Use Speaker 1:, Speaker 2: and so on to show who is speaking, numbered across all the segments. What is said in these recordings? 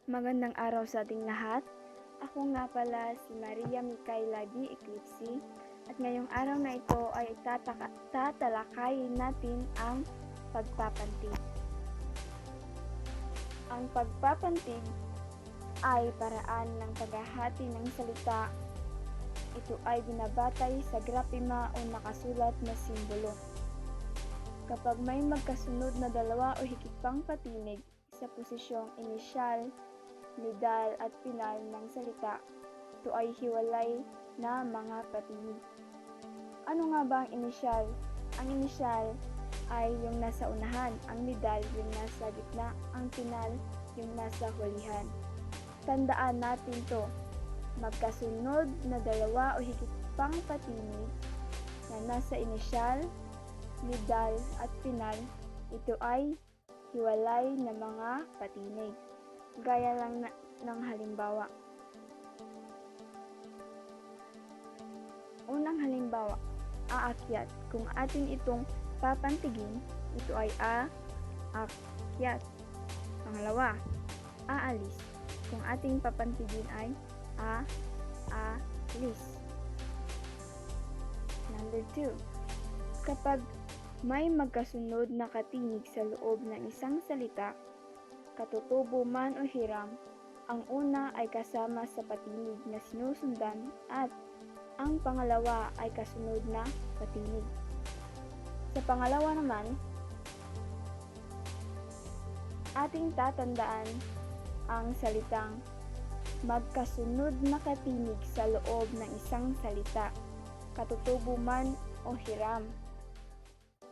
Speaker 1: Magandang araw sa ating lahat. Ako nga pala si Maria Micaela D. Eclipse at ngayong araw na ito ay tatalakayin natin ang pagpapantig. Ang pagpapantig ay paraan ng paghahati ng salita. Ito ay binabatay sa grapema o nakasulat na simbolo. Kapag may magkasunod na dalawa o higit pang patinig sa posisyong inisyal, nidal at pinal ng salita, ito ay hiwalay na mga patinig. Ano nga ba ang inisyal? Ang inisyal ay yung nasa unahan, ang nidal yung nasa gitna, ang pinal yung nasa hulihan. Tandaan natin to, magkasunod na dalawa o higit pang patinig na nasa inisyal, nidal at pinal, ito ay hiwalay na mga patinig. Gaya lang ng halimbawa. Unang halimbawa, aakyat. Kung atin itong papantigin, ito ay aakyat. Pangalawa, aalis. Kung ating papantigin ay aalis. Number 2, kapag may magkasunod na katinig sa loob ng isang salita, katutubo man o hiram, ang una ay kasama sa patinig na sinusundan at ang pangalawa ay kasunod na patinig. Sa pangalawa naman, ating tatandaan ang salitang magkasunod na katinig sa loob ng isang salita, katutubo man o hiram.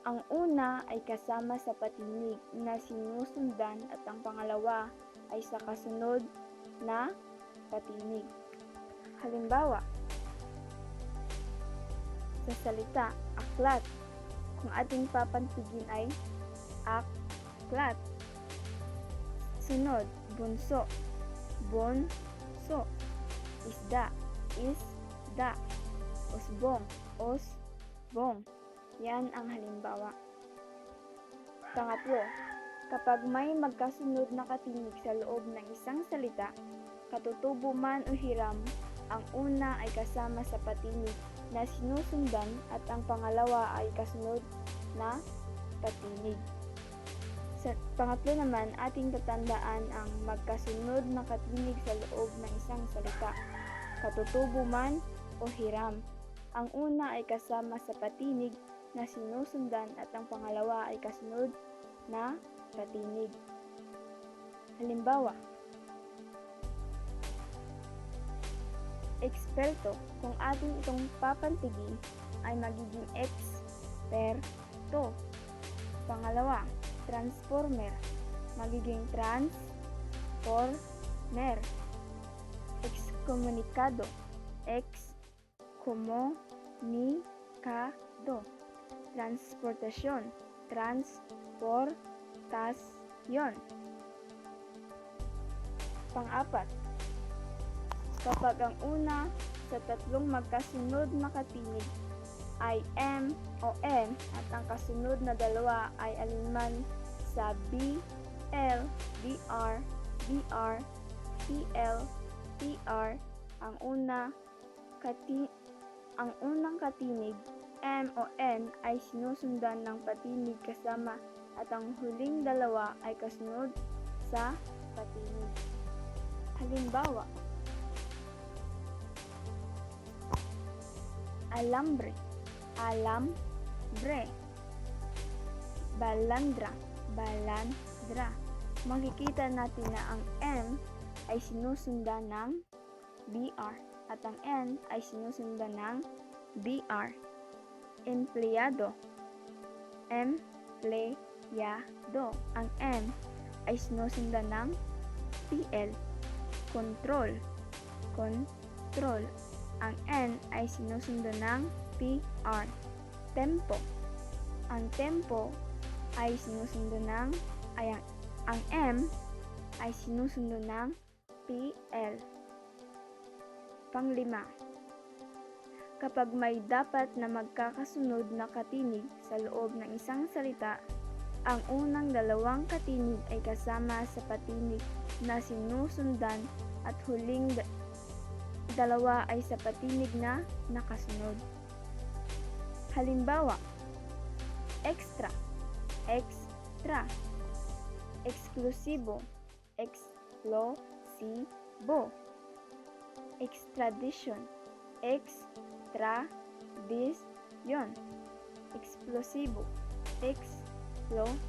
Speaker 1: Ang una ay kasama sa patinig na sinusundan at ang pangalawa ay sa kasunod na patinig. Halimbawa, sa salita aklat, kung ating papantigin ay aklat. Sunod, bunso, bonso. Isda, isda. Usbong, osbong. Yan ang halimbawa. Pangatlo, kapag may magkasunod na katinig sa loob ng isang salita, katutubo man o hiram, ang una ay kasama sa patinig na sinusundan at ang pangalawa ay kasunod na patinig. Sa pangatlo naman, ating tatandaan ang magkasunod na katinig sa loob ng isang salita, katutubo man o hiram. Ang una ay kasama sa patinig na sinusundan at ang pangalawa ay kasunod na patinig. Halimbawa, eksperto, kung ating itong papantigin ay magiging eksperto. Pangalawa, transformer, magiging transformer. Ekskomunikado, ekskomunikado. Transportasyon, transportasyon. Pang-apat, kapag ang una sa tatlong magkasunod na katinig ay M o N at ang kasunod na dalawa ay alinman sa B, L, DR, DR, PL, PR, ang unang katinig M o N ay sinusundan ng patinig kasama at ang huling dalawa ay kasunod sa patinig. Halimbawa, alambre, alambre. Balandra, balandra. Makikita natin na ang M ay sinusundan ng BR at ang N ay sinusundan ng BR. Empleyado, empleyado. Ang M ay sinusundan ng PL. Control, control. Ang N ay sinusundan ng PR. Tempo, ang tempo ay sinusundan ng ang M ay sinusundan ng PL. Panglima, kapag may dapat na magkakasunod na katinig sa loob ng isang salita, ang unang dalawang katinig ay kasama sa patinig na sinusundan at huling dalawa ay sa patinig na nakasunod. Halimbawa, extra, extra, eksklusibo, eksplosibo, extradition, extradition, eksplosibo, eksplosibo.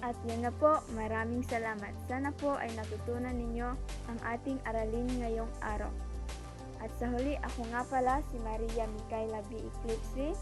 Speaker 1: At yun na po, maraming salamat. Sana po ay natutunan ninyo ang ating aralin ngayong araw. At sa huli, ako nga pala si Maria Micaela B. Eclipse,